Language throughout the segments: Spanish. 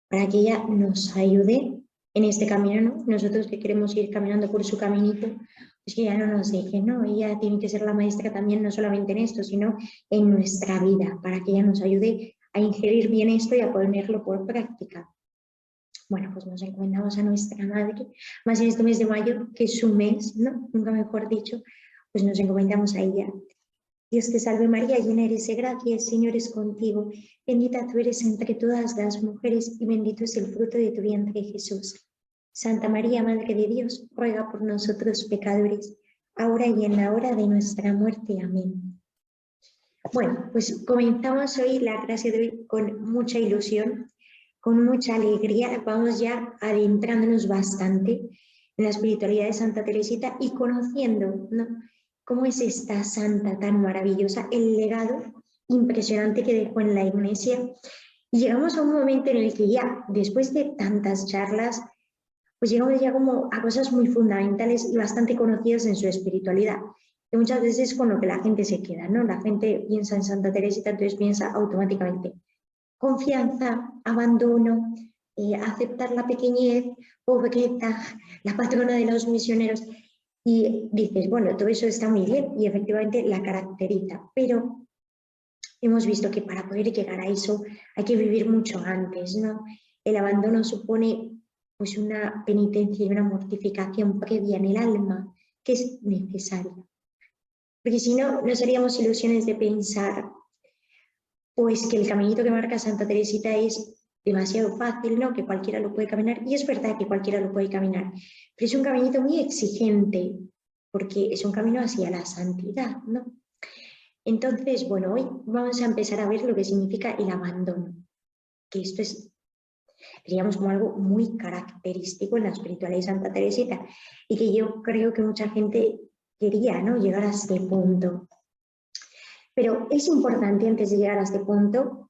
para que ella nos ayude en este camino, ¿no? Nosotros que queremos ir caminando por su caminito, pues que ella no nos deje, ¿no? Ella tiene que ser la maestra también, no solamente en esto, sino en nuestra vida, para que ella nos ayude a ingerir bien esto y a ponerlo por práctica. Bueno, pues nos encomendamos a nuestra madre, más en este mes de mayo, que es su mes, ¿no? Nunca mejor dicho, pues nos encomendamos a ella. Dios te salve María, llena eres de gracia, el Señor es contigo, bendita tú eres entre todas las mujeres y bendito es el fruto de tu vientre Jesús. Santa María, Madre de Dios, ruega por nosotros pecadores, ahora y en la hora de nuestra muerte. Amén. Bueno, pues comenzamos hoy la clase de hoy con mucha ilusión, con mucha alegría. Vamos ya adentrándonos bastante en la espiritualidad de Santa Teresita y conociendo, ¿no?, cómo es esta santa tan maravillosa, el legado impresionante que dejó en la Iglesia. Y llegamos a un momento en el que ya, después de tantas charlas, pues llegamos ya como a cosas muy fundamentales y bastante conocidas en su espiritualidad, que muchas veces es con lo que la gente se queda, ¿no? La gente piensa en Santa Teresita, entonces piensa automáticamente confianza, abandono, aceptar la pequeñez, pobreza, la patrona de los misioneros. Y dices, bueno, todo eso está muy bien y efectivamente la caracteriza, pero hemos visto que para poder llegar a eso hay que vivir mucho antes, ¿no? El abandono supone pues una penitencia y una mortificación previa en el alma que es necesaria. Porque si no, nos haríamos ilusiones de pensar pues que el caminito que marca Santa Teresita es demasiado fácil, ¿no? Que cualquiera lo puede caminar, y es verdad que cualquiera lo puede caminar, pero es un caminito muy exigente, porque es un camino hacia la santidad, ¿no? Entonces, bueno, hoy vamos a empezar a ver lo que significa el abandono, que esto es, diríamos, como algo muy característico en la espiritualidad de Santa Teresita, y que yo creo que mucha gente quería, ¿no?, llegar a este punto. Pero es importante, antes de llegar a este punto,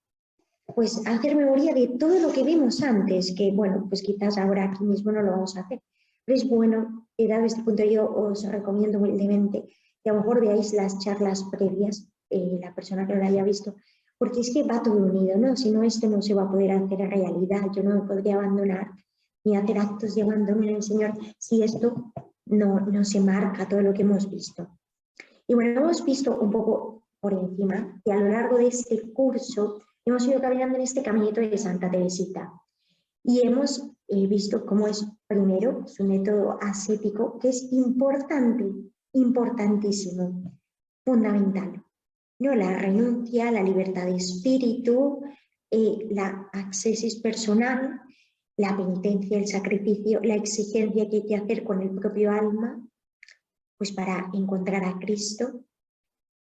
pues hacer memoria de todo lo que vimos antes, que bueno, pues quizás ahora aquí mismo no lo vamos a hacer. Pero es bueno, dado este punto, yo os recomiendo humildemente que a lo mejor veáis las charlas previas, la persona que no lo haya visto, porque es que va todo unido, ¿no? Si no, esto no se va a poder hacer en realidad. Yo no me podría abandonar ni hacer actos de abandono en el Señor si esto no se marca todo lo que hemos visto. Y bueno, hemos visto un poco por encima que a lo largo de este curso hemos ido caminando en este caminito de Santa Teresita y hemos visto cómo es, primero, su método ascético, que es importante, importantísimo, fundamental, ¿no? La renuncia, la libertad de espíritu, la ascesis personal, la penitencia, el sacrificio, la exigencia que hay que hacer con el propio alma, pues para encontrar a Cristo.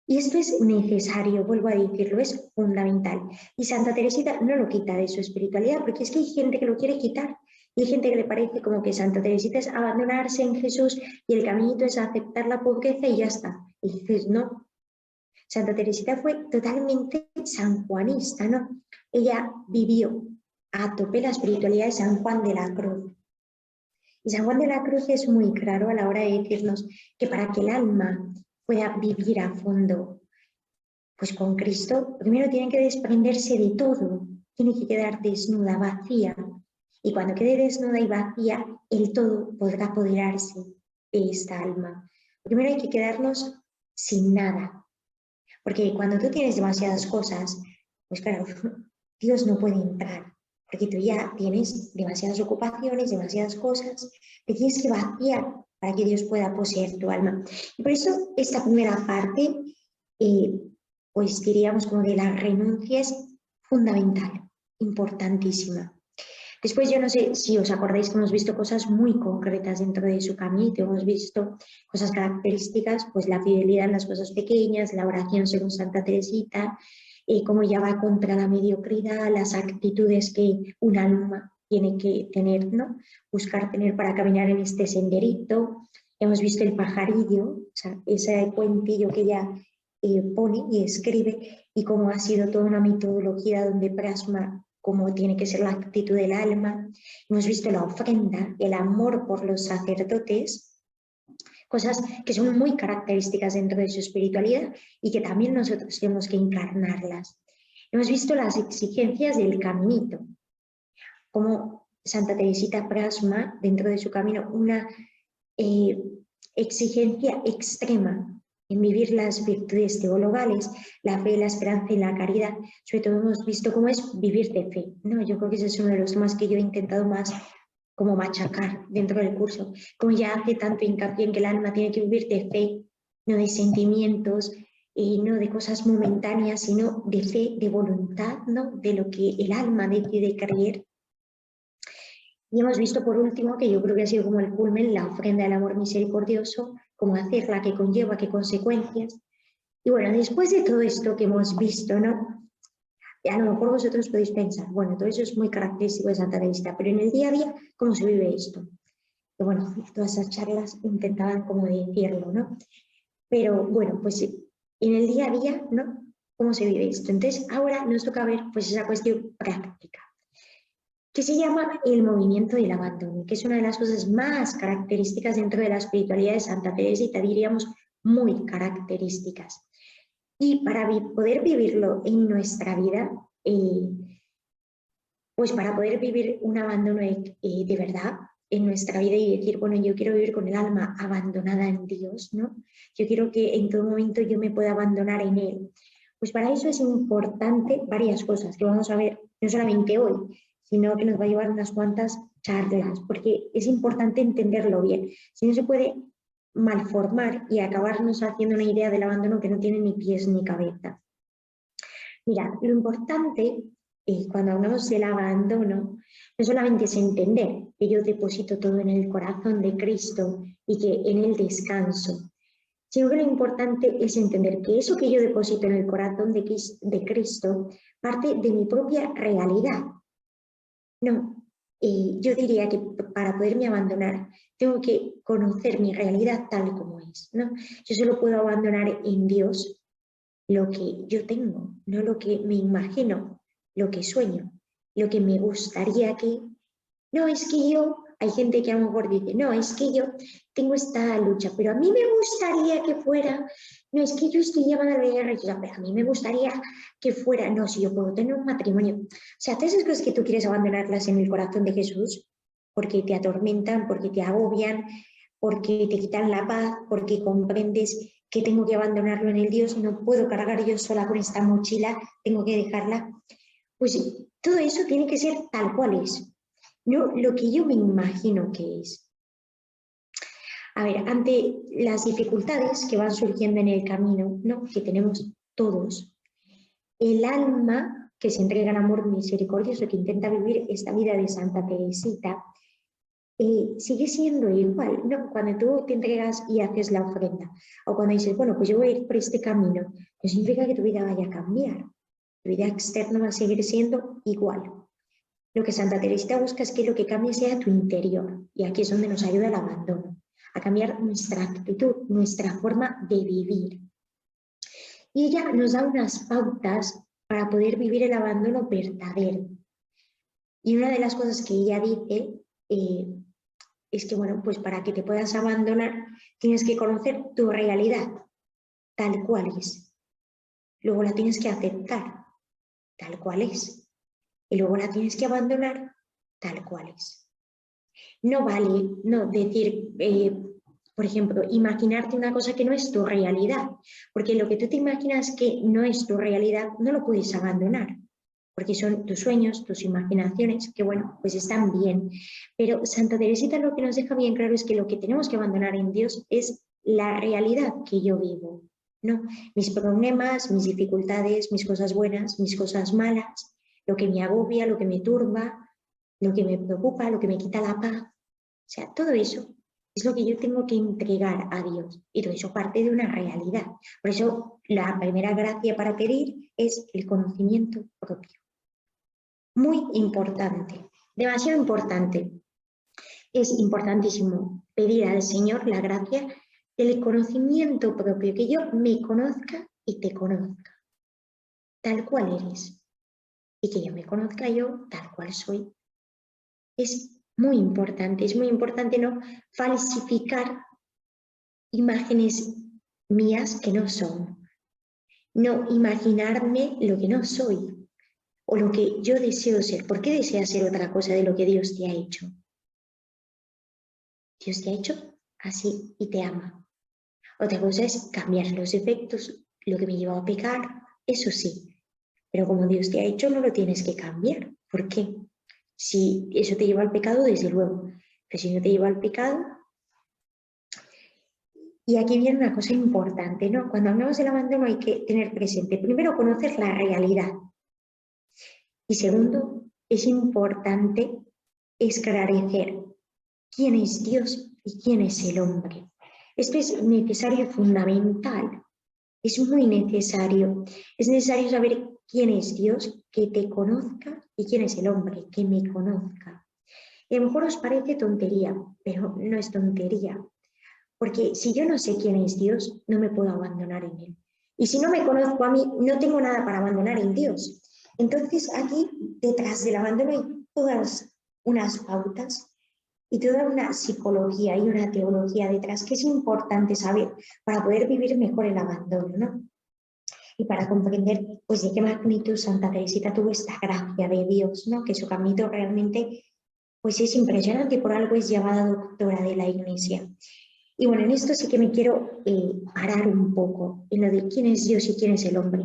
Y esto es necesario, vuelvo a decirlo, es fundamental. Y Santa Teresita no lo quita de su espiritualidad, porque es que hay gente que lo quiere quitar. Y hay gente que le parece como que Santa Teresita es abandonarse en Jesús y el caminito es aceptar la pobreza y ya está. Y dices, no. Santa Teresita fue totalmente sanjuanista, ¿no? Ella vivió a tope la espiritualidad de San Juan de la Cruz. Y San Juan de la Cruz es muy claro a la hora de decirnos que para que el alma pueda vivir a fondo pues con Cristo, primero tiene que desprenderse de todo, tiene que quedar desnuda, vacía, y cuando quede desnuda y vacía, el todo podrá apoderarse de esta alma. Primero hay que quedarnos sin nada, porque cuando tú tienes demasiadas cosas, pues claro, Dios no puede entrar, porque tú ya tienes demasiadas ocupaciones, demasiadas cosas, te tienes que vaciar para que Dios pueda poseer tu alma. Y por eso esta primera parte, pues diríamos como de la renuncia, es fundamental, importantísima. Después yo no sé si os acordáis que hemos visto cosas muy concretas dentro de su camino, hemos visto cosas características, pues la fidelidad en las cosas pequeñas, la oración según Santa Teresita, cómo ya va contra la mediocridad, las actitudes que un alma tiene que tener, ¿no? Buscar tener para caminar en este senderito. Hemos visto el pajarillo, o sea, ese cuentillo que ella pone y escribe, y cómo ha sido toda una metodología donde plasma cómo tiene que ser la actitud del alma. Hemos visto la ofrenda, el amor por los sacerdotes, cosas que son muy características dentro de su espiritualidad y que también nosotros tenemos que encarnarlas. Hemos visto las exigencias del caminito, cómo Santa Teresita plasma dentro de su camino una exigencia extrema en vivir las virtudes teologales, la fe, la esperanza y la caridad. Sobre todo hemos visto cómo es vivir de fe, ¿no? Yo creo que ese es uno de los temas que yo he intentado más como machacar dentro del curso, como ya hace tanto hincapié en que el alma tiene que vivir de fe, no de sentimientos, no de cosas momentáneas, sino de fe, de voluntad, ¿no? De lo que el alma decide creer. Y hemos visto por último, que yo creo que ha sido como el culmen, la ofrenda del amor misericordioso, cómo hacerla, qué conlleva, qué consecuencias. Y bueno, después de todo esto que hemos visto, ¿no? A lo mejor vosotros podéis pensar, bueno, todo eso es muy característico de Santa Teresita, pero en el día a día, ¿cómo se vive esto? Y bueno, todas esas charlas intentaban como decirlo, ¿no? Pero bueno, pues en el día a día, ¿no? ¿Cómo se vive esto? Entonces ahora nos toca ver pues esa cuestión práctica, que se llama el movimiento del abandono, que es una de las cosas más características dentro de la espiritualidad de Santa Teresita, diríamos muy características. Y para poder vivirlo en nuestra vida, pues para poder vivir un abandono de verdad en nuestra vida y decir, bueno, yo quiero vivir con el alma abandonada en Dios, ¿no? Yo quiero que en todo momento yo me pueda abandonar en Él. Pues para eso es importante varias cosas que vamos a ver, no solamente hoy, sino que nos va a llevar unas cuantas charlas, porque es importante entenderlo bien. Si no se puede malformar y acabarnos haciendo una idea del abandono que no tiene ni pies ni cabeza. Mira, lo importante cuando hablamos del abandono no solamente es entender que yo deposito todo en el corazón de Cristo y que en Él descanso, sino que lo importante es entender que eso que yo deposito en el corazón de Cristo parte de mi propia realidad. No, yo diría que para poderme abandonar tengo que conocer mi realidad tal como es, ¿no? Yo solo puedo abandonar en Dios lo que yo tengo, no lo que me imagino, lo que sueño, lo que me gustaría que... No, es que yo, hay gente que a lo mejor dice, no, es que yo tengo esta lucha, pero a mí me gustaría que fuera, no, es que yo estoy llamada a la vida religiosa, pero a mí me gustaría que fuera, no, si yo puedo tener un matrimonio. O sea, todas esas cosas que tú quieres abandonarlas en el corazón de Jesús, porque te atormentan, porque te agobian, porque te quitan la paz, porque comprendes que tengo que abandonarlo en el Dios, no puedo cargar yo sola con esta mochila, tengo que dejarla. Pues todo eso tiene que ser tal cual es, no lo que yo me imagino que es. A ver, ante las dificultades que van surgiendo en el camino, ¿no? Que tenemos todos, el alma que se entrega al amor misericordioso, que intenta vivir esta vida de Santa Teresita, sigue siendo igual, ¿no? Cuando tú te entregas y haces la ofrenda, o cuando dices, bueno, pues yo voy a ir por este camino, no significa que tu vida vaya a cambiar, tu vida externa va a seguir siendo igual. Lo que Santa Teresita busca es que lo que cambie sea tu interior, y aquí es donde nos ayuda el abandono, a cambiar nuestra actitud, nuestra forma de vivir. Y ella nos da unas pautas para poder vivir el abandono verdadero. Y una de las cosas que ella dice es que, bueno, pues para que te puedas abandonar tienes que conocer tu realidad tal cual es. Luego la tienes que aceptar tal cual es. Y luego la tienes que abandonar tal cual es. No vale no decir, por ejemplo, imaginarte una cosa que no es tu realidad, porque lo que tú te imaginas que no es tu realidad no lo puedes abandonar, porque son tus sueños, tus imaginaciones, que bueno, pues están bien. Pero Santa Teresita lo que nos deja bien claro es que lo que tenemos que abandonar en Dios es la realidad que yo vivo, ¿no? Mis problemas, mis dificultades, mis cosas buenas, mis cosas malas, lo que me agobia, lo que me turba, lo que me preocupa, lo que me quita la paz. O sea, todo eso es lo que yo tengo que entregar a Dios. Y todo eso parte de una realidad. Por eso la primera gracia para pedir es el conocimiento propio. Muy importante, demasiado importante. Es importantísimo pedir al Señor la gracia del conocimiento propio, que yo me conozca y te conozca, tal cual eres. Y que yo me conozca yo tal cual soy. Es muy importante no falsificar imágenes mías que no son, no imaginarme lo que no soy, o lo que yo deseo ser. ¿Por qué deseas ser otra cosa de lo que Dios te ha hecho? Dios te ha hecho así y te ama. Otra cosa es cambiar los defectos, lo que me lleva a pecar, eso sí. Pero como Dios te ha hecho, no lo tienes que cambiar. ¿Por qué? Si eso te lleva al pecado, desde luego. Pero si no te lleva al pecado... Y aquí viene una cosa importante, ¿no? Cuando hablamos del abandono hay que tener presente, primero, conocer la realidad. Y segundo, es importante esclarecer quién es Dios y quién es el hombre. Esto es necesario y fundamental. Es muy necesario. Es necesario saber quién es Dios, que te conozca, y quién es el hombre, que me conozca. Y a lo mejor os parece tontería, pero no es tontería. Porque si yo no sé quién es Dios, no me puedo abandonar en Él. Y si no me conozco a mí, no tengo nada para abandonar en Dios. Entonces aquí, detrás del abandono hay todas unas pautas y toda una psicología y una teología detrás que es importante saber para poder vivir mejor el abandono, ¿no? Y para comprender pues de qué magnitud Santa Teresita tuvo esta gracia de Dios, ¿no? Que su camino realmente pues es impresionante y por algo es llamada doctora de la Iglesia. Y bueno, en esto sí que me quiero parar un poco en lo de quién es Dios y quién es el hombre,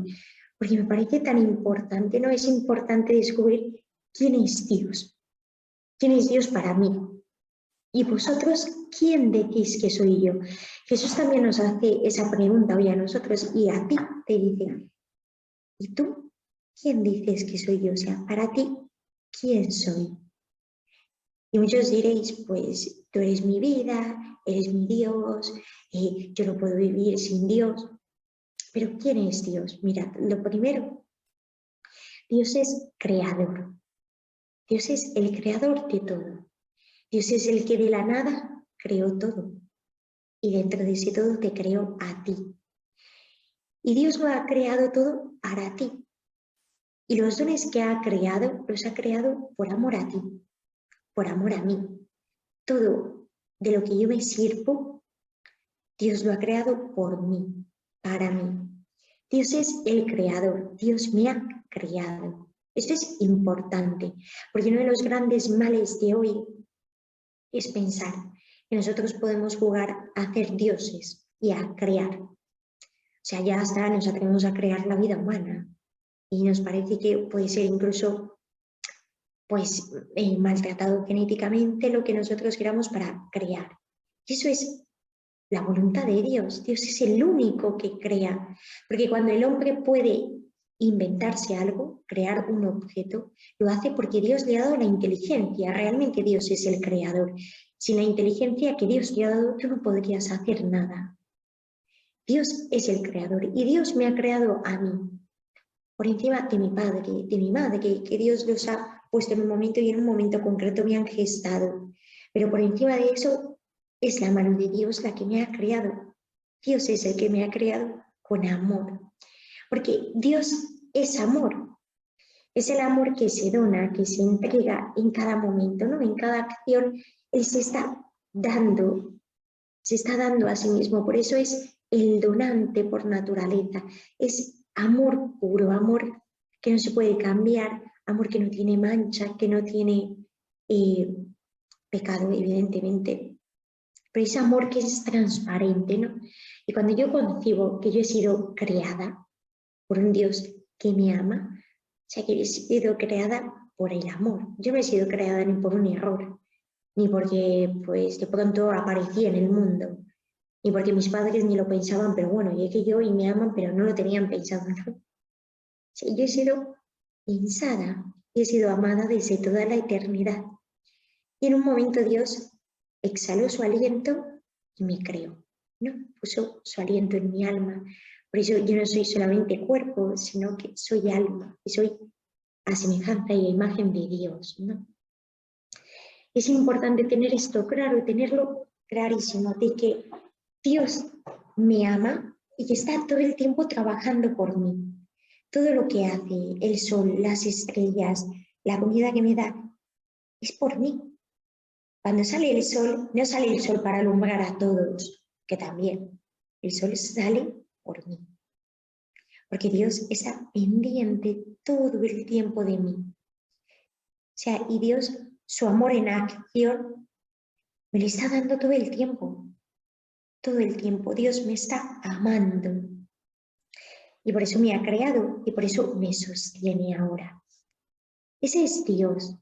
porque me parece tan importante, ¿no? Es importante descubrir quién es Dios para mí. Y vosotros, ¿quién decís que soy yo? Jesús también nos hace esa pregunta hoy a nosotros y a ti te dice, ¿y tú quién dices que soy yo? O sea, para ti, ¿quién soy? Y muchos diréis, pues tú eres mi vida, eres mi Dios, yo no puedo vivir sin Dios. Pero ¿quién es Dios? Mirad, lo primero, Dios es creador. Dios es el creador de todo. Dios es el que de la nada creó todo. Y dentro de ese todo te creó a ti. Y Dios lo ha creado todo para ti. Y los dones que ha creado, los ha creado por amor a ti, por amor a mí. Todo de lo que yo me sirvo, Dios lo ha creado por mí, para mí. Dios es el creador, Dios me ha creado. Esto es importante, porque uno de los grandes males de hoy es pensar que nosotros podemos jugar a hacer dioses y a crear. O sea, ya hasta nos atrevemos a crear la vida humana y nos parece que puede ser incluso pues, maltratado genéticamente lo que nosotros queramos para crear. Y eso es la voluntad de Dios. Dios es el único que crea, porque cuando el hombre puede inventarse algo, crear un objeto, lo hace porque Dios le ha dado la inteligencia. Realmente Dios es el creador. Sin la inteligencia que Dios te ha dado, tú no podrías hacer nada. Dios es el creador y Dios me ha creado a mí, por encima de mi padre, de mi madre, que Dios los ha puesto en un momento y en un momento concreto me han gestado. Pero por encima de eso es la mano de Dios la que me ha creado. Dios es el que me ha creado con amor. Porque Dios es amor. Es el amor que se dona, que se entrega en cada momento, ¿no? En cada acción, Él se está dando a sí mismo. Por eso es el donante por naturaleza. Es amor puro, amor que no se puede cambiar, amor que no tiene mancha, que no tiene pecado, evidentemente. Pero es amor que es transparente, ¿no? Y cuando yo concibo que yo he sido creada por un Dios que me ama, o sea, que he sido creada por el amor. Yo no he sido creada ni por un error, ni porque pues de pronto aparecí en el mundo, ni porque mis padres ni lo pensaban, pero bueno, llegué yo y me aman, pero no lo tenían pensado, ¿no? O sea, yo he sido pensada y he sido amada desde toda la eternidad. Y en un momento Dios exhaló su aliento y me creó, ¿no? Puso su aliento en mi alma. Por eso yo no soy solamente cuerpo, sino que soy alma y soy a semejanza y a imagen de Dios, ¿no? Es importante tener esto claro, tenerlo clarísimo, de que Dios me ama y que está todo el tiempo trabajando por mí. Todo lo que hace, el sol, las estrellas, la comida que me da, es por mí. Cuando sale el sol, no sale el sol para alumbrar a todos, que también. El sol sale por mí. porque Dios está pendiente todo el tiempo de mí. O sea, y Dios, su amor en acción, me lo está dando todo el tiempo. Todo el tiempo. Dios me está amando. Y por eso me ha creado y por eso me sostiene ahora. Ese es Dios.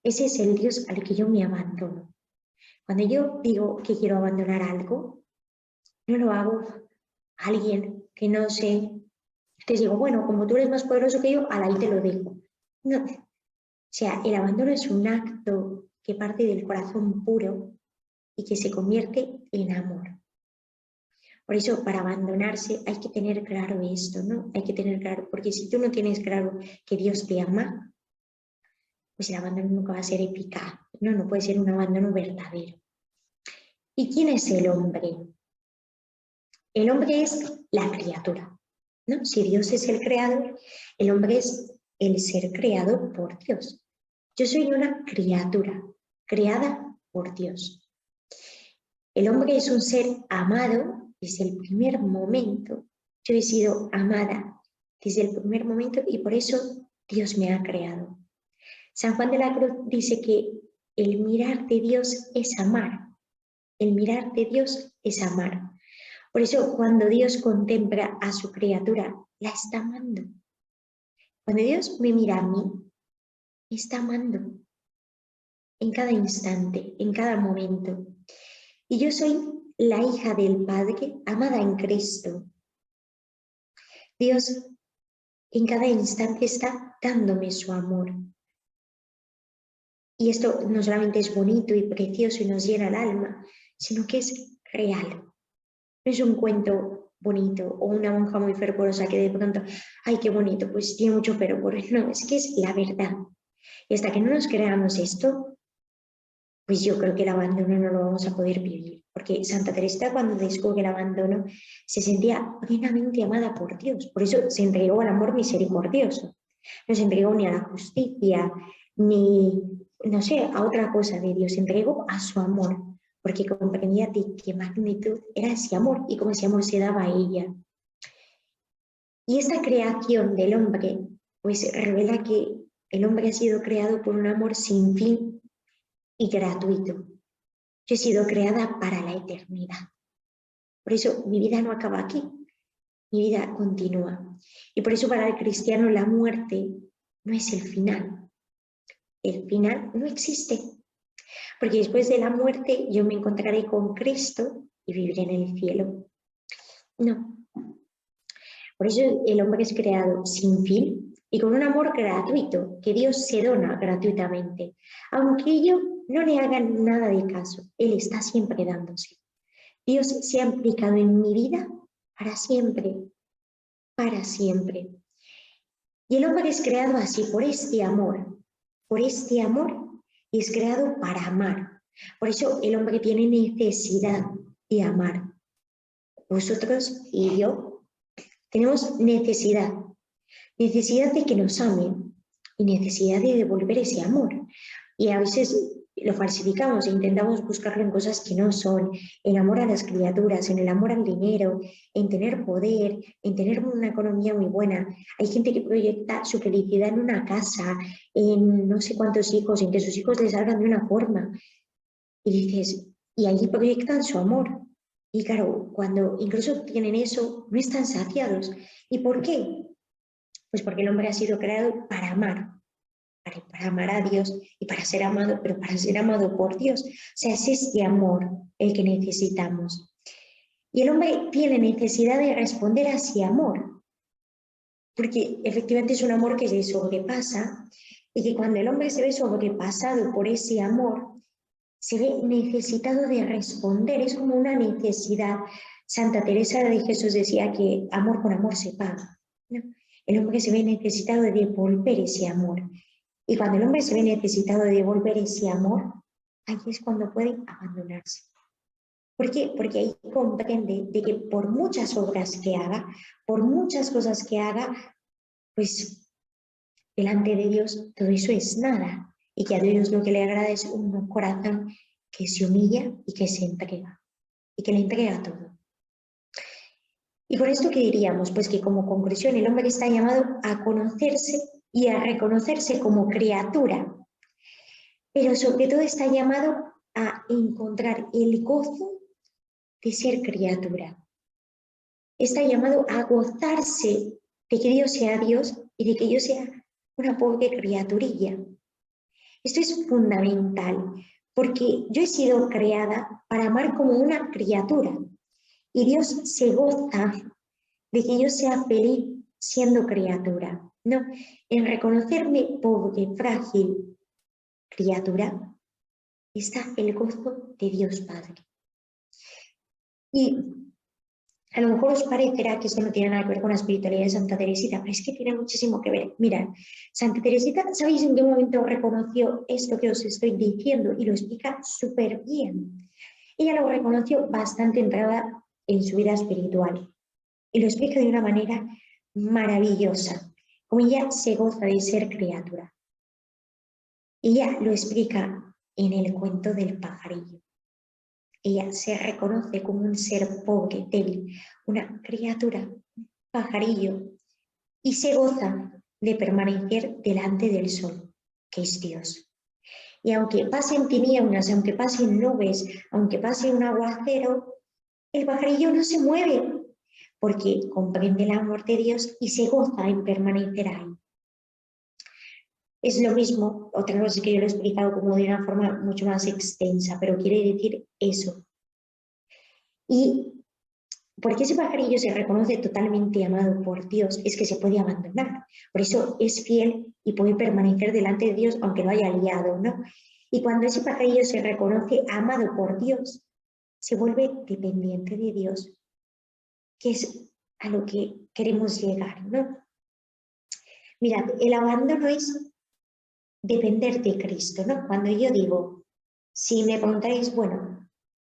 Ese es el Dios al que yo me abandono. Cuando yo digo que quiero abandonar algo, no lo hago a alguien que no sé. Te digo, bueno, como tú eres más poderoso que yo, ahí te lo dejo. No. O sea, el abandono es un acto que parte del corazón puro y que se convierte en amor. Por eso, para abandonarse hay que tener claro esto, ¿no? Hay que tener claro, porque si tú no tienes claro que Dios te ama, pues el abandono nunca va a ser eficaz, ¿no? No puede ser un abandono verdadero. ¿Y quién es el hombre? El hombre es la criatura, ¿no? Si Dios es el creador, el hombre es el ser creado por Dios. Yo soy una criatura creada por Dios. El hombre es un ser amado desde el primer momento. Yo he sido amada desde el primer momento y por eso Dios me ha creado. San Juan de la Cruz dice que el mirar de Dios es amar. El mirar de Dios es amar. Por eso cuando Dios contempla a su criatura, la está amando. Cuando Dios me mira a mí, me está amando. En cada instante, en cada momento. Y yo soy la hija del Padre, amada en Cristo. Dios en cada instante está dándome su amor. Y esto no solamente es bonito y precioso y nos llena el alma, sino que es real. No es un cuento bonito o una monja muy fervorosa que de pronto, ¡ay, qué bonito! Pues tiene mucho fervor. No, es que es la verdad. Y hasta que no nos creamos esto, pues yo creo que el abandono no lo vamos a poder vivir. Porque Santa Teresa, cuando descubrió el abandono, se sentía plenamente amada por Dios. Por eso se entregó al amor misericordioso. No se entregó ni a la justicia, ni, no sé, a otra cosa de Dios. Se entregó a su amor, porque comprendía de qué magnitud era ese amor y cómo ese amor se daba a ella. Y esta creación del hombre, pues revela que el hombre ha sido creado por un amor sin fin y gratuito. Yo he sido creada para la eternidad. Por eso mi vida no acaba aquí, mi vida continúa. Y por eso para el cristiano la muerte no es el final. El final no existe. Porque después de la muerte yo me encontraré con Cristo y viviré en el cielo. No. Por eso el hombre es creado sin fin y con un amor gratuito, que Dios se dona gratuitamente. Aunque yo no le hagan nada de caso, Él está siempre dándose. Dios se ha implicado en mi vida para siempre, para siempre. Y el hombre es creado así, por este amor, y es creado para amar. Por eso el hombre tiene necesidad de amar. Vosotros y yo tenemos necesidad de que nos amen y necesidad de devolver ese amor. Y a veces lo falsificamos e intentamos buscarlo en cosas que no son, en amor a las criaturas, en el amor al dinero, en tener poder, en tener una economía muy buena. Hay gente que proyecta su felicidad en una casa, en no sé cuántos hijos, en que sus hijos les salgan de una forma. Y dices, y allí proyectan su amor. Y claro, cuando incluso tienen eso, no están saciados. ¿Y por qué? Pues porque el hombre ha sido creado para amar. Para amar a Dios y para ser amado, pero para ser amado por Dios. O sea, es este amor el que necesitamos. Y el hombre tiene necesidad de responder a ese amor, porque efectivamente es un amor que se sobrepasa y que cuando el hombre se ve sobrepasado por ese amor, se ve necesitado de responder, es como una necesidad. Santa Teresa de Jesús decía que amor con amor se paga, ¿no? El hombre se ve necesitado de devolver ese amor. Y cuando el hombre se ve necesitado de devolver ese amor, ahí es cuando puede abandonarse. ¿Por qué? Porque ahí comprende de que por muchas obras que haga, por muchas cosas que haga, pues delante de Dios todo eso es nada. Y que a Dios lo que le agrada es un corazón que se humilla y que se entrega. Y que le entrega todo. Y con esto, ¿qué diríamos? Pues que como conclusión el hombre está llamado a conocerse y a reconocerse como criatura, pero sobre todo está llamado a encontrar el gozo de ser criatura. Está llamado a gozarse de que Dios sea Dios y de que yo sea una pobre criaturilla. Esto es fundamental, porque yo he sido creada para amar como una criatura y Dios se goza de que yo sea feliz siendo criatura. No, en reconocerme pobre, frágil criatura está el gozo de Dios Padre. Y a lo mejor os parecerá que esto no tiene nada que ver con la espiritualidad de Santa Teresita, pero es que tiene muchísimo que ver. Mirad, Santa Teresita, ¿sabéis en qué momento reconoció esto que os estoy diciendo? Y lo explica súper bien. Ella lo reconoció bastante entrada en su vida espiritual y lo explica de una manera maravillosa, como ella se goza de ser criatura. Ella lo explica en el cuento del pajarillo. Ella se reconoce como un ser pobre, débil, una criatura, un pajarillo, y se goza de permanecer delante del sol, que es Dios. Y aunque pasen tinieblas, aunque pasen nubes, aunque pase un aguacero, el pajarillo no se mueve, porque comprende el amor de Dios y se goza en permanecer ahí. Es lo mismo, otra cosa que yo lo he explicado como de una forma mucho más extensa, pero quiere decir eso. Y porque ese pajarillo se reconoce totalmente amado por Dios, es que se puede abandonar. Por eso es fiel y puede permanecer delante de Dios aunque lo haya liado, ¿no? Y cuando ese pajarillo se reconoce amado por Dios, se vuelve dependiente de Dios, que es a lo que queremos llegar, ¿no? Mirad, el abandono es depender de Cristo, ¿no? Cuando yo digo, si me preguntáis, bueno,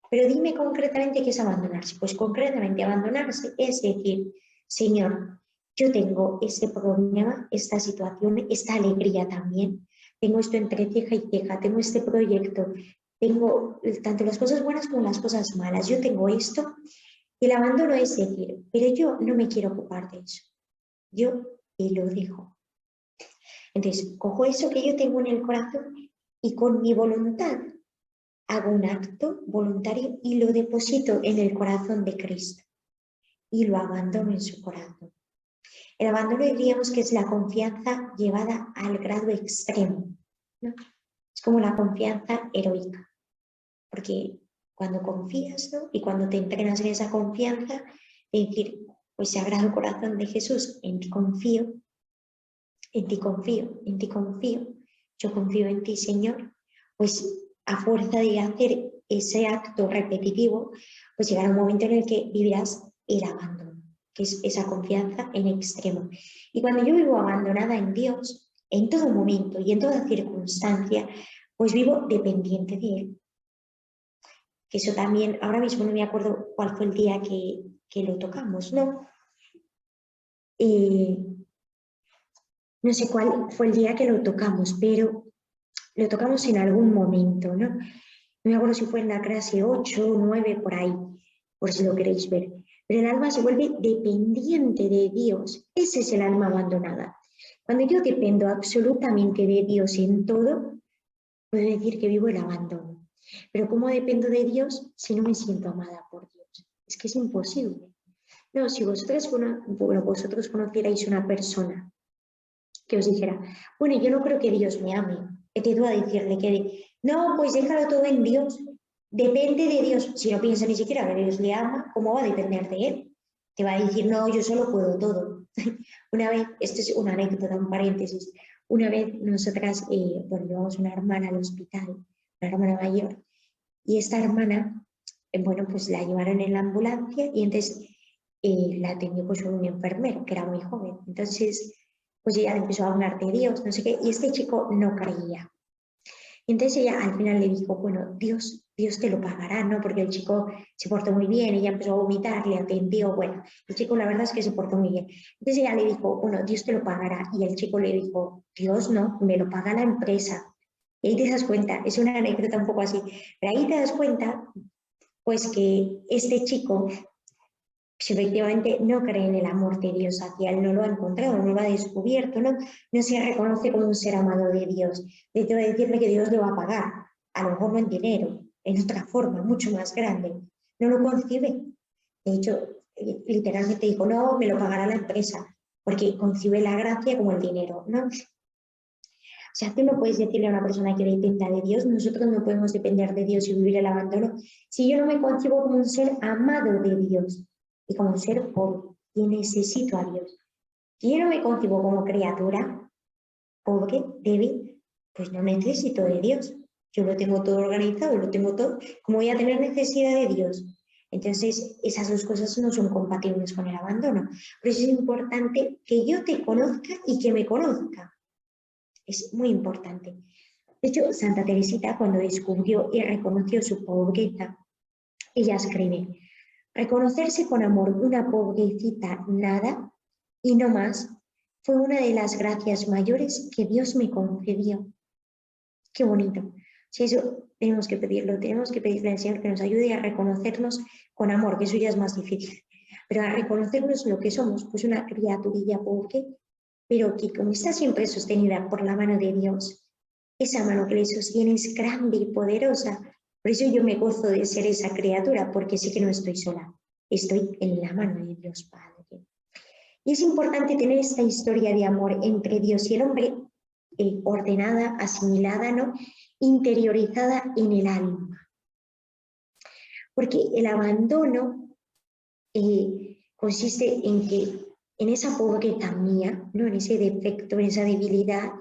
pero dime concretamente qué es abandonarse. Pues concretamente abandonarse es decir, Señor, yo tengo este problema, esta situación, esta alegría también. Tengo esto entre ceja y ceja, tengo este proyecto, tengo tanto las cosas buenas como las cosas malas. Yo tengo esto. Y el abandono es decir, pero yo no me quiero ocupar de eso. Yo te lo dejo. Entonces, cojo eso que yo tengo en el corazón y con mi voluntad hago un acto voluntario y lo deposito en el corazón de Cristo y lo abandono en su corazón. El abandono diríamos que es la confianza llevada al grado extremo, ¿no? Es como la confianza heroica, porque cuando confías, ¿no? Y cuando te entrenas en esa confianza, de decir, pues Sagrado Corazón de Jesús, en ti confío, en ti confío, en ti confío, yo confío en ti, Señor, pues a fuerza de hacer ese acto repetitivo, pues llegará un momento en el que vivirás el abandono, que es esa confianza en extremo. Y cuando yo vivo abandonada en Dios, en todo momento y en toda circunstancia, pues vivo dependiente de Él. Que eso también, ahora mismo no me acuerdo cuál fue el día que lo tocamos, ¿no? No sé cuál fue el día que lo tocamos, pero lo tocamos en algún momento, ¿no? No me acuerdo si fue en la clase 8 o 9, por ahí, por si lo queréis ver. Pero el alma se vuelve dependiente de Dios. Ese es el alma abandonada. Cuando yo dependo absolutamente de Dios en todo, puedo decir que vivo el abandono. Pero ¿cómo dependo de Dios si no me siento amada por Dios? Es que es imposible. No, si vosotros conocierais una persona que os dijera, bueno, yo no creo que Dios me ame, he tenido a decirle que no, pues déjalo todo en Dios, depende de Dios. Si no piensa ni siquiera que Dios le ama, ¿cómo va a depender de Él? Te va a decir, no, yo solo puedo todo. Una vez, esto es una anécdota, un paréntesis, una vez nosotras, bueno, llevamos una hermana al hospital, una hermana mayor, y esta hermana, bueno, pues la llevaron en la ambulancia y entonces la atendió pues un enfermero que era muy joven. Entonces, pues ella le empezó a hablar de Dios, no sé qué, y este chico no creía. Y entonces ella al final le dijo, bueno, Dios te lo pagará, ¿no? Porque el chico se portó muy bien, ella empezó a vomitar, le atendió, bueno, el chico la verdad es que se portó muy bien. Entonces ella le dijo, bueno, Dios te lo pagará, y el chico le dijo, Dios no, me lo paga la empresa. Y ahí te das cuenta, es una anécdota un poco así, pero ahí te das cuenta, pues que este chico si efectivamente no cree en el amor de Dios hacia él, no lo ha encontrado, no lo ha descubierto, no se reconoce como un ser amado de Dios. De hecho, decirle que Dios le va a pagar, a lo mejor no en dinero, en otra forma, mucho más grande. No lo concibe. De hecho, literalmente dijo, no, me lo pagará la empresa, porque concibe la gracia como el dinero, ¿no? O sea, tú no puedes decirle a una persona que dependa de Dios, nosotros no podemos depender de Dios y vivir el abandono, si yo no me concibo como un ser amado de Dios y como un ser pobre, y necesito a Dios. Si yo no me concibo como criatura pobre, débil, pues no necesito de Dios. Yo lo tengo todo organizado, lo tengo todo, ¿cómo voy a tener necesidad de Dios? Entonces, esas dos cosas no son compatibles con el abandono. Por eso es importante que yo te conozca y que me conozca. Es muy importante. De hecho, Santa Teresita, cuando descubrió y reconoció su pobreza, ella escribe, reconocerse con amor una pobrecita nada y no más fue una de las gracias mayores que Dios me concedió. Qué bonito. Si eso tenemos que pedirlo, tenemos que pedirle al Señor que nos ayude a reconocernos con amor, que eso ya es más difícil, pero a reconocernos lo que somos, pues una criaturilla pobre, pero que como está siempre sostenida por la mano de Dios, esa mano que le sostiene es grande y poderosa. Por eso yo me gozo de ser esa criatura, porque sé que no estoy sola, estoy en la mano de Dios Padre. Y es importante tener esta historia de amor entre Dios y el hombre ordenada, asimilada, ¿no? Interiorizada en el alma. Porque el abandono consiste en que en esa pobreza mía, ¿no? En ese defecto, en esa debilidad,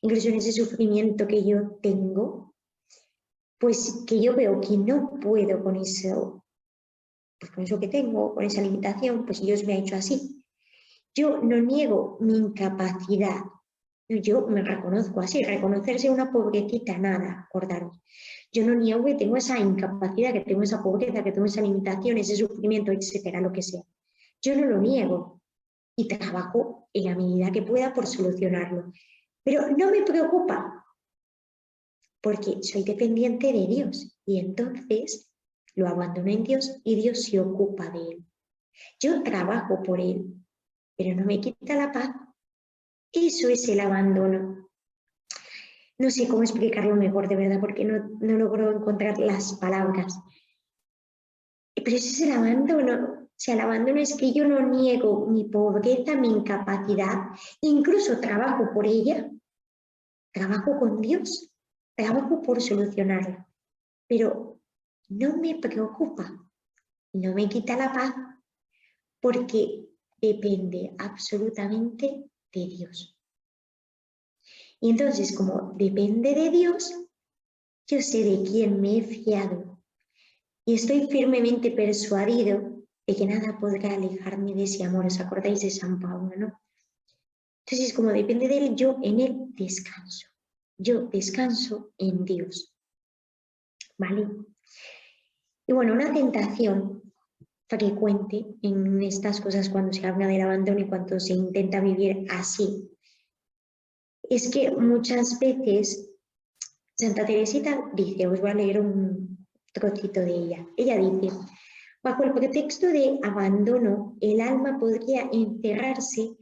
incluso en ese sufrimiento que yo tengo, pues que yo veo que no puedo con eso, pues con eso que tengo, con esa limitación, pues Dios me ha hecho así. Yo no niego mi incapacidad, yo me reconozco así, reconocerse una pobrecita, nada, acordaros. Yo no niego que tengo esa incapacidad, que tengo esa pobreza, que tengo esa limitación, ese sufrimiento, etcétera, lo que sea. Yo no lo niego y trabajo en la medida que pueda por solucionarlo. Pero no me preocupa, porque soy dependiente de Dios y entonces lo abandono en Dios y Dios se ocupa de él. Yo trabajo por él, pero no me quita la paz. Eso es el abandono. No sé cómo explicarlo mejor, de verdad, porque no logro encontrar las palabras. Pero ese es el abandono. O sea, el abandono es que yo no niego mi pobreza, mi incapacidad, incluso trabajo por ella, trabajo con Dios, trabajo por solucionarla, pero no me preocupa, no me quita la paz, porque depende absolutamente de Dios. Y entonces, como depende de Dios, yo sé de quién me he fiado y estoy firmemente persuadido de que nada podrá alejarme de ese amor. ¿Os acordáis de San Pablo, no? Entonces, como depende de él, yo en él descanso. Yo descanso en Dios. ¿Vale? Y bueno, una tentación frecuente en estas cosas cuando se habla del abandono y cuando se intenta vivir así, es que muchas veces Santa Teresita dice, os voy a leer un trocito de ella. Ella dice, bajo el pretexto de abandono, el alma podría encerrarse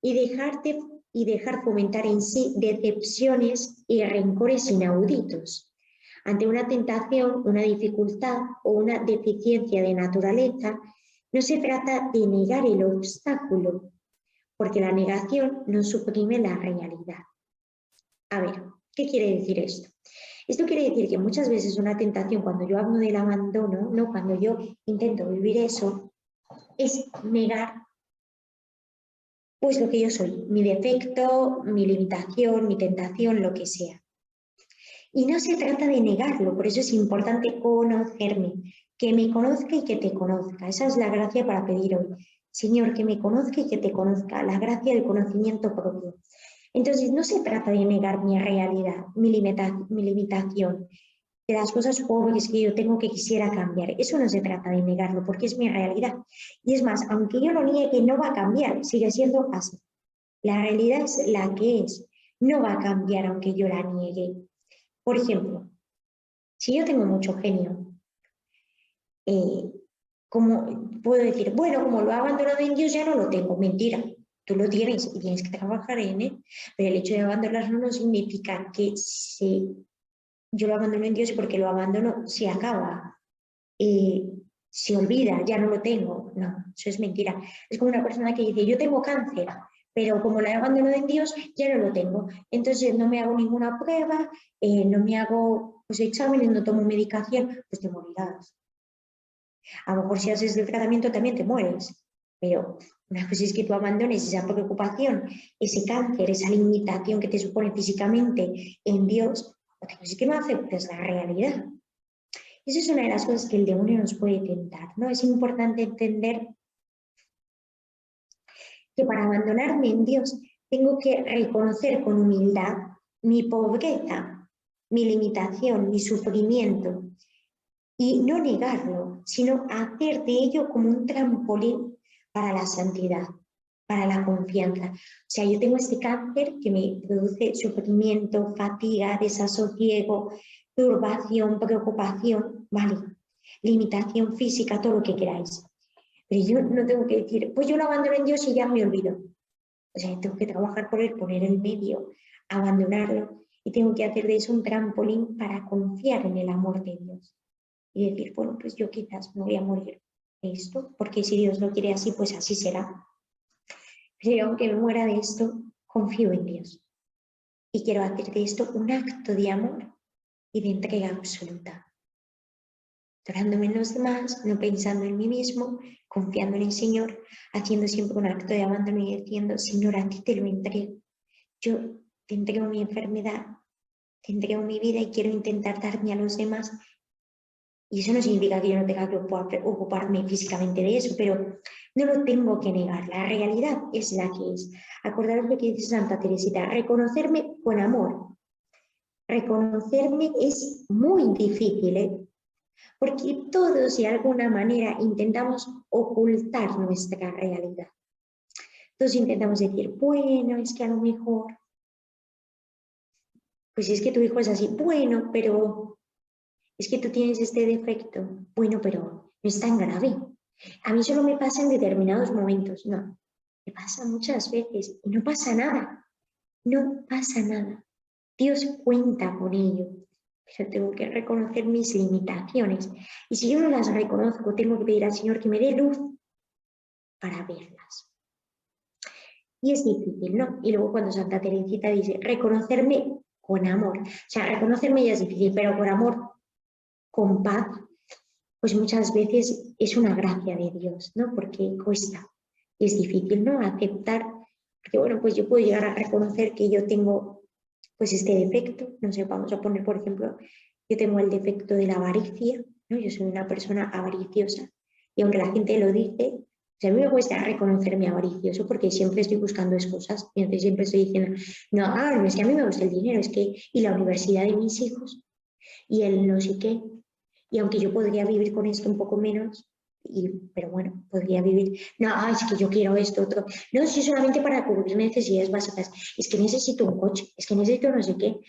y dejar fomentar en sí decepciones y rencores inauditos. Ante una tentación, una dificultad o una deficiencia de naturaleza, no se trata de negar el obstáculo, porque la negación no suprime la realidad. A ver, ¿qué quiere decir esto? Esto quiere decir que muchas veces una tentación, cuando yo hablo del abandono, ¿no? Cuando yo intento vivir eso, es negar pues lo que yo soy, mi defecto, mi limitación, mi tentación, lo que sea. Y no se trata de negarlo, por eso es importante conocerme, que me conozca y que te conozca. Esa es la gracia para pedir hoy. Señor, que me conozca y que te conozca, la gracia del conocimiento propio. Entonces, no se trata de negar mi realidad, mi limitación, de las cosas pobres que yo tengo que quisiera cambiar. Eso no se trata de negarlo, porque es mi realidad. Y es más, aunque yo lo niegue, no va a cambiar, sigue siendo así. La realidad es la que es, no va a cambiar aunque yo la niegue. Por ejemplo, si yo tengo mucho genio, como puedo decir, bueno, como lo he abandonado en Dios ya no lo tengo. Mentira, tú lo tienes y tienes que trabajar en él. Pero el hecho de abandonarlo no significa que si yo lo abandono en Dios y porque lo abandono se acaba, se olvida, ya no lo tengo. No, eso es mentira. Es como una persona que dice, yo tengo cáncer, pero como lo he abandonado en Dios, ya no lo tengo. Entonces no me hago ninguna prueba, no me hago pues, exámenes, no tomo medicación, pues te morirás. A lo mejor si haces el tratamiento también te mueres, pero una cosa es que tú abandones esa preocupación, ese cáncer, esa limitación que te supone físicamente en Dios, otra cosa es que no aceptes la realidad. Esa es una de las cosas que el demonio nos puede tentar, ¿no? Es importante entender que para abandonarme en Dios tengo que reconocer con humildad mi pobreza, mi limitación, mi sufrimiento, y no negarlo, sino hacer de ello como un trampolín para la santidad, para la confianza. O sea, yo tengo este cáncer que me produce sufrimiento, fatiga, desasosiego, turbación, preocupación, vale, limitación física, todo lo que queráis. Pero yo no tengo que decir, pues yo lo abandono en Dios y ya me olvido. O sea, tengo que trabajar por él, poner el medio, abandonarlo y tengo que hacer de eso un trampolín para confiar en el amor de Dios. Y decir, bueno, pues yo quizás me voy a morir de esto, porque si Dios lo quiere así, pues así será. Pero aunque me muera de esto, confío en Dios. Y quiero hacer de esto un acto de amor y de entrega absoluta. Adorándome en los demás, no pensando en mí mismo, confiando en el Señor, haciendo siempre un acto de abandono y diciendo, Señor, a ti te lo entrego. Yo te entrego mi enfermedad, te entrego mi vida y quiero intentar darme a los demás. Y eso no significa que yo no tenga que ocuparme físicamente de eso, pero no lo tengo que negar. La realidad es la que es. Acordaros lo que dice Santa Teresita, reconocerme con amor. Reconocerme es muy difícil, porque todos de alguna manera intentamos ocultar nuestra realidad. Todos intentamos decir, bueno, es que a lo mejor, pues es que tu hijo es así, bueno, pero es que tú tienes este defecto, bueno, pero no es tan grave. A mí solo me pasa en determinados momentos, no, me pasa muchas veces y no pasa nada, no pasa nada. Dios cuenta con ello, pero tengo que reconocer mis limitaciones y si yo no las reconozco, tengo que pedir al Señor que me dé luz para verlas. Y es difícil, ¿no? Y luego cuando Santa Teresita dice, reconocerme con amor, o sea, reconocerme ya es difícil, pero con amor, con paz, pues muchas veces es una gracia de Dios, ¿no? Porque cuesta, es difícil, ¿no? Aceptar, porque bueno, pues yo puedo llegar a reconocer que yo tengo pues este defecto, no sé, vamos a poner por ejemplo, yo tengo el defecto de la avaricia, ¿no? Yo soy una persona avariciosa y aunque la gente lo dice, o sea, a mí me cuesta reconocerme avaricioso porque siempre estoy buscando excusas y entonces siempre estoy diciendo, no, no es que a mí me gusta el dinero, es que, y la universidad de mis hijos, y el no sé qué, y aunque yo podría vivir con esto un poco menos, pero bueno, podría vivir, no, es que yo quiero esto, otro, no, si solamente para cubrir necesidades básicas, es que necesito un coche, es que necesito no sé qué.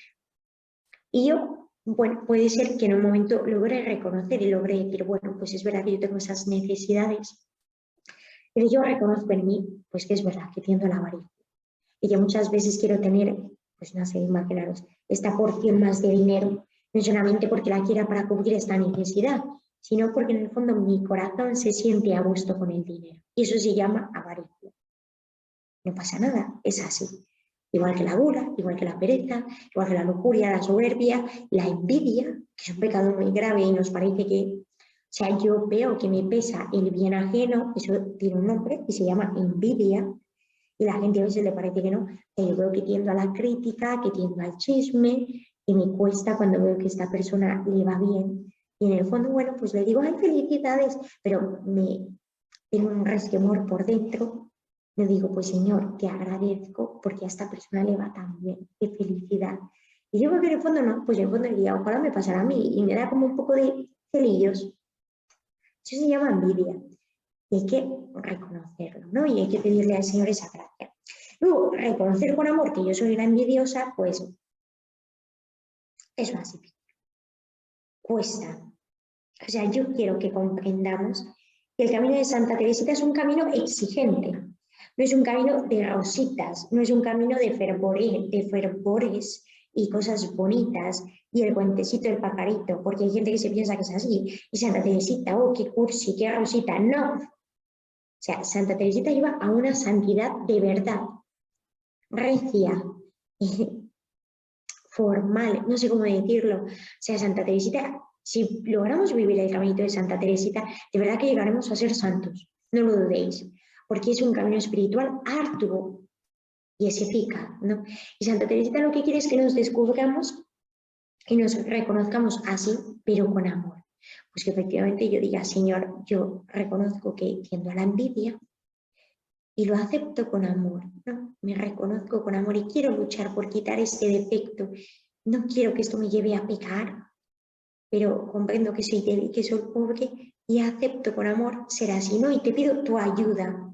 Y yo, bueno, puede ser que en un momento logre reconocer y logre decir, bueno, pues es verdad que yo tengo esas necesidades, pero yo reconozco en mí, pues que es verdad, que tiendo la avaricia. Y yo muchas veces quiero tener, pues no sé, imaginaros, esta porción más de dinero, no solamente porque la quiera para cubrir esta necesidad, sino porque en el fondo mi corazón se siente a gusto con el dinero. Y eso se llama avaricia. No pasa nada, es así. Igual que la gula, igual que la pereza, igual que la lujuria, la soberbia, la envidia, que es un pecado muy grave y nos parece que, o sea, yo veo que me pesa el bien ajeno, eso tiene un nombre y se llama envidia, y la gente a veces le parece que no, que yo veo que tiendo a la crítica, que tiendo al chisme, y me cuesta cuando veo que esta persona le va bien. Y en el fondo, bueno, pues le digo, ay, felicidades, pero me tengo un resquemor por dentro. Le digo, pues Señor, te agradezco porque a esta persona le va tan bien, qué felicidad. Y yo creo que en el fondo no, pues en el fondo diría, ojalá me pasara a mí, y me da como un poco de celillos. Eso se llama envidia. Y hay que reconocerlo, ¿no? Y hay que pedirle al Señor esa gracia. Luego, reconocer con amor que yo soy la envidiosa, pues es más difícil. Cuesta. O sea, yo quiero que comprendamos que el camino de Santa Teresita es un camino exigente, no es un camino de rositas, no es un camino de fervores y cosas bonitas y el cuentecito del pajarito, porque hay gente que se piensa que es así, y Santa Teresita, oh, qué cursi, qué rosita, no. O sea, Santa Teresita iba a una santidad de verdad, recia, formal, no sé cómo decirlo. O sea, Santa Teresita, si logramos vivir el caminito de Santa Teresita, de verdad que llegaremos a ser santos, no lo dudéis, porque es un camino espiritual arduo y es eficaz, ¿no? Y Santa Teresita lo que quiere es que nos descubramos y nos reconozcamos así, pero con amor. Pues que efectivamente yo diga, Señor, yo reconozco que tiendo a la envidia y lo acepto con amor, ¿no? Me reconozco con amor y quiero luchar por quitar este defecto. No quiero que esto me lleve a pecar, pero comprendo que soy débil, que soy pobre y acepto con amor ser así, ¿no? Y te pido tu ayuda.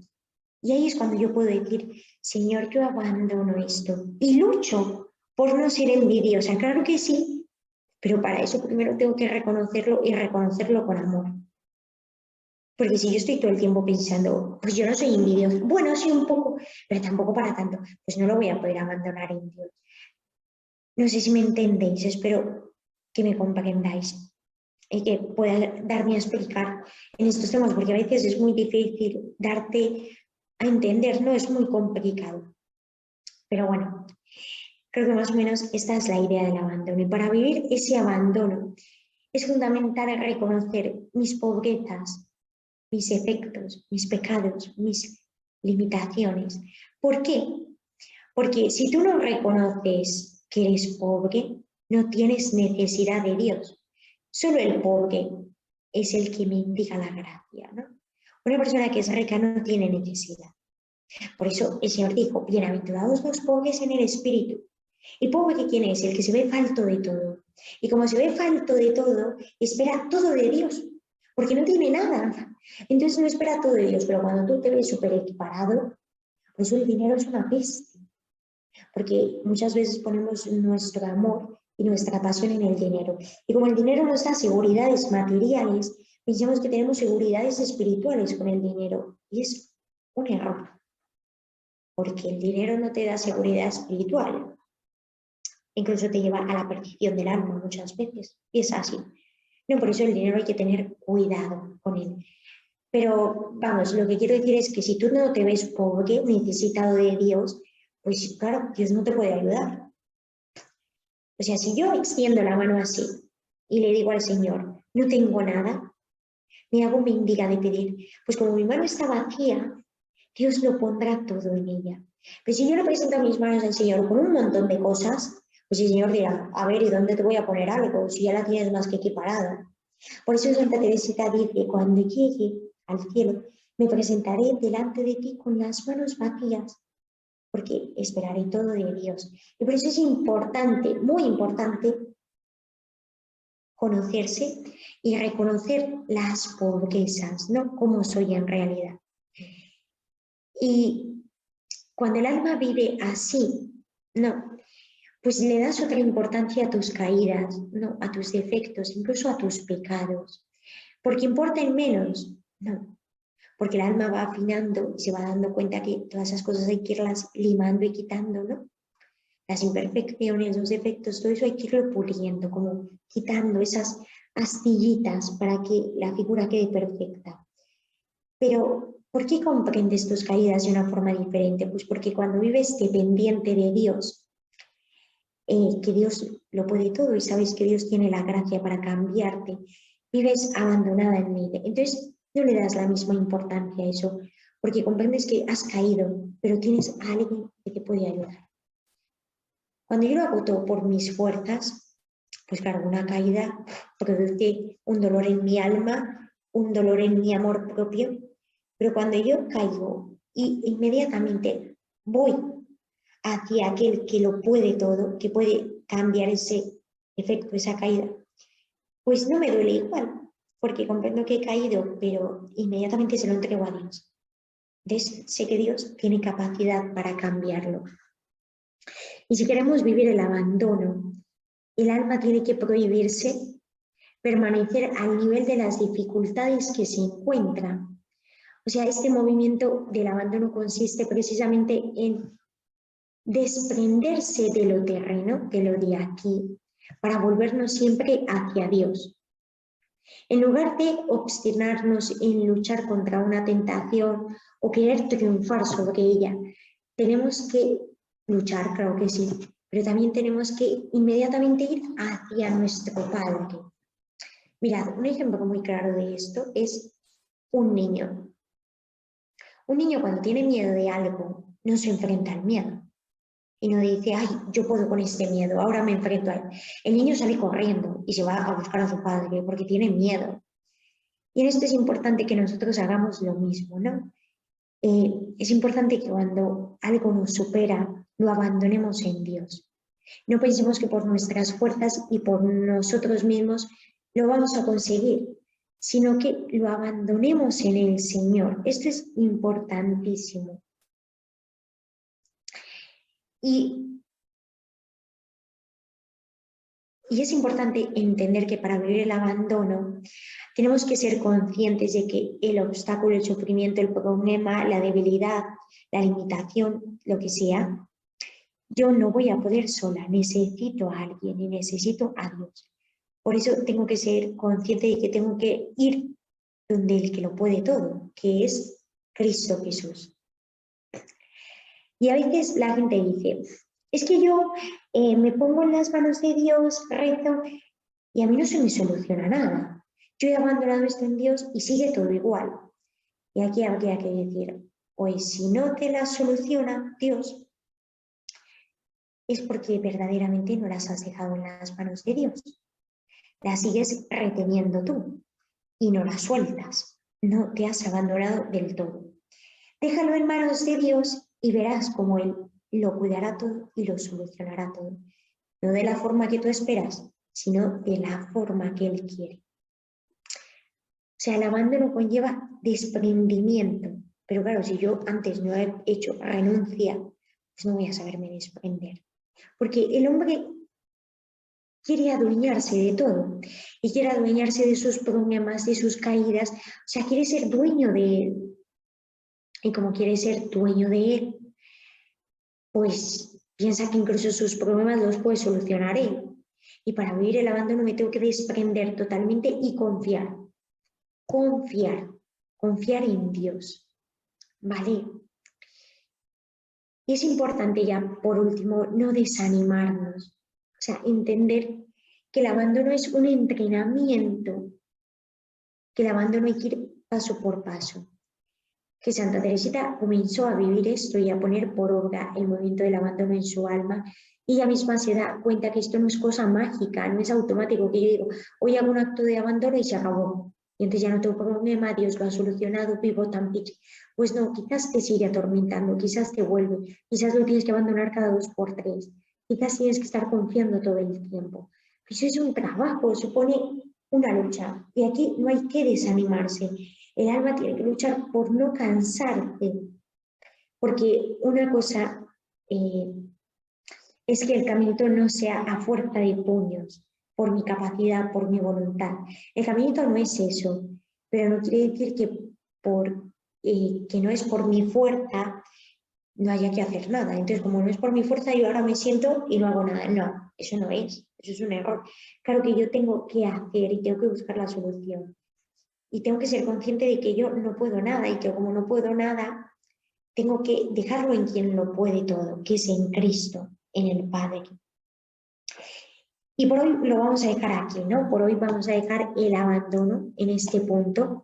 Y ahí es cuando yo puedo decir, Señor, yo abandono esto y lucho por no ser envidiosa. Claro que sí, pero para eso primero tengo que reconocerlo y reconocerlo con amor. Porque si yo estoy todo el tiempo pensando, pues yo no soy envidiosa, bueno, sí un poco, pero tampoco para tanto, pues no lo voy a poder abandonar en Dios. No sé si me entendéis, espero que me comprendáis y que pueda darme a explicar en estos temas, porque a veces es muy difícil darte a entender, no es muy complicado. Pero bueno, creo que más o menos esta es la idea del abandono. Y para vivir ese abandono es fundamental reconocer mis pobrezas, mis efectos, mis pecados, mis limitaciones. ¿Por qué? Porque si tú no reconoces que eres pobre, no tienes necesidad de Dios. Solo el pobre es el que mendiga la gracia, ¿no? Una persona que es rica no tiene necesidad. Por eso el Señor dijo, bienaventurados los pobres en el espíritu. ¿Y pobre quién es? El que se ve falto de todo. Y como se ve falto de todo, espera todo de Dios, porque no tiene nada. Entonces no espera todo de Dios, pero cuando tú te ves súper equiparado, pues el dinero es una peste. Porque muchas veces ponemos nuestro amor y nuestra pasión en el dinero. Y como el dinero nos da seguridades materiales, pensamos que tenemos seguridades espirituales con el dinero. Y es un error, porque el dinero no te da seguridad espiritual. Incluso te lleva a la perdición del alma muchas veces. Y es así. No, por eso el dinero hay que tener cuidado con él. Pero vamos, lo que quiero decir es que si tú no te ves pobre, necesitado de Dios, pues claro, Dios no te puede ayudar. O sea, si yo extiendo la mano así y le digo al Señor, no tengo nada, me hago mendiga de pedir, pues como mi mano está vacía, Dios lo pondrá todo en ella. Pero si yo le presento mis manos al Señor con un montón de cosas, pues el Señor dirá, a ver, ¿y dónde te voy a poner algo? Si ya la tienes más que equiparada. Por eso Santa Teresita dice, cuando llegue al cielo, me presentaré delante de ti con las manos vacías, porque esperaré todo de Dios. Y por eso es importante, muy importante, conocerse y reconocer las pobrezas, ¿no? Cómo soy en realidad. Y cuando el alma vive así, no, pues le das otra importancia a tus caídas, ¿no? A tus defectos, incluso a tus pecados. Porque importan menos, no. Porque el alma va afinando y se va dando cuenta que todas esas cosas hay que irlas limando y quitando, ¿no? Las imperfecciones, los defectos, todo eso hay que irlo puliendo, como quitando esas astillitas para que la figura quede perfecta. Pero, ¿por qué comprendes tus caídas de una forma diferente? Pues porque cuando vives dependiente de Dios, que Dios lo puede todo y sabes que Dios tiene la gracia para cambiarte, vives abandonada en Él. Entonces, no le das la misma importancia a eso, porque comprendes que has caído, pero tienes a alguien que te puede ayudar. Cuando yo lo hago todo por mis fuerzas, pues claro, una caída produce un dolor en mi alma, un dolor en mi amor propio, pero cuando yo caigo y inmediatamente voy hacia aquel que lo puede todo, que puede cambiar ese efecto, esa caída, pues no me duele igual, porque comprendo que he caído, pero inmediatamente se lo entrego a Dios. Entonces sé que Dios tiene capacidad para cambiarlo. Y si queremos vivir el abandono, el alma tiene que prohibirse permanecer al nivel de las dificultades que se encuentran. O sea, este movimiento del abandono consiste precisamente en desprenderse de lo terreno, de lo de aquí, para volvernos siempre hacia Dios. En lugar de obstinarnos en luchar contra una tentación o querer triunfar sobre ella, tenemos que luchar, claro que sí, pero también tenemos que inmediatamente ir hacia nuestro Padre. Mirad, un ejemplo muy claro de esto es un niño. Un niño cuando tiene miedo de algo no se enfrenta al miedo y no dice, ay, yo puedo con este miedo, ahora me enfrento a él. El niño sale corriendo y se va a buscar a su padre porque tiene miedo. Y en esto es importante que nosotros hagamos lo mismo, ¿no? Es importante que cuando algo nos supera, lo abandonemos en Dios. No pensemos que por nuestras fuerzas y por nosotros mismos lo vamos a conseguir, sino que lo abandonemos en el Señor. Esto es importantísimo. Y es importante entender que para vivir el abandono tenemos que ser conscientes de que el obstáculo, el sufrimiento, el problema, la debilidad, la limitación, lo que sea, yo no voy a poder sola, necesito a alguien y necesito a Dios. Por eso tengo que ser consciente de que tengo que ir donde el que lo puede todo, que es Cristo Jesús. Y a veces la gente dice, es que yo me pongo en las manos de Dios, rezo, y a mí no se me soluciona nada. Yo he abandonado esto en Dios y sigue todo igual. Y aquí habría que decir, pues si no te la soluciona Dios, es porque verdaderamente no las has dejado en las manos de Dios. Las sigues reteniendo tú y no las sueltas. No te has abandonado del todo. Déjalo en manos de Dios y verás cómo Él lo cuidará todo y lo solucionará todo. No de la forma que tú esperas, sino de la forma que Él quiere. O sea, el abandono conlleva desprendimiento. Pero claro, si yo antes no he hecho renuncia, pues no voy a saberme desprender. Porque el hombre quiere adueñarse de todo. Y quiere adueñarse de sus problemas, de sus caídas. O sea, quiere ser dueño de él. Y como quiere ser dueño de él, pues piensa que incluso sus problemas los puede solucionar él. Y para vivir el abandono me tengo que desprender totalmente y confiar. Confiar en Dios. ¿Vale? Y es importante ya, por último, no desanimarnos. O sea, entender que el abandono es un entrenamiento, que el abandono hay que ir paso por paso. Que Santa Teresita comenzó a vivir esto y a poner por obra el movimiento del abandono en su alma. Y ella misma se da cuenta que esto no es cosa mágica, no es automático, que yo digo, hoy hago un acto de abandono y se acabó. Y entonces ya no tengo problema, Dios lo ha solucionado, vivo tan pitch. Pues no, quizás te sigue atormentando, quizás te vuelve, quizás lo tienes que abandonar cada 2 por 3, quizás tienes que estar confiando todo el tiempo. Eso es un trabajo, supone una lucha. Y aquí no hay que desanimarse. El alma tiene que luchar por no cansarse, porque una cosa es que el caminito no sea a fuerza de puños, por mi capacidad, por mi voluntad. El caminito no es eso, pero no quiere decir que, que no es por mi fuerza no haya que hacer nada. Entonces, como no es por mi fuerza, yo ahora me siento y no hago nada. No, eso no es, eso es un error. Claro que yo tengo que hacer y tengo que buscar la solución. Y tengo que ser consciente de que yo no puedo nada y que como no puedo nada, tengo que dejarlo en quien lo puede todo, que es en Cristo, en el Padre. Y por hoy lo vamos a dejar aquí, ¿no? Por hoy vamos a dejar el abandono en este punto.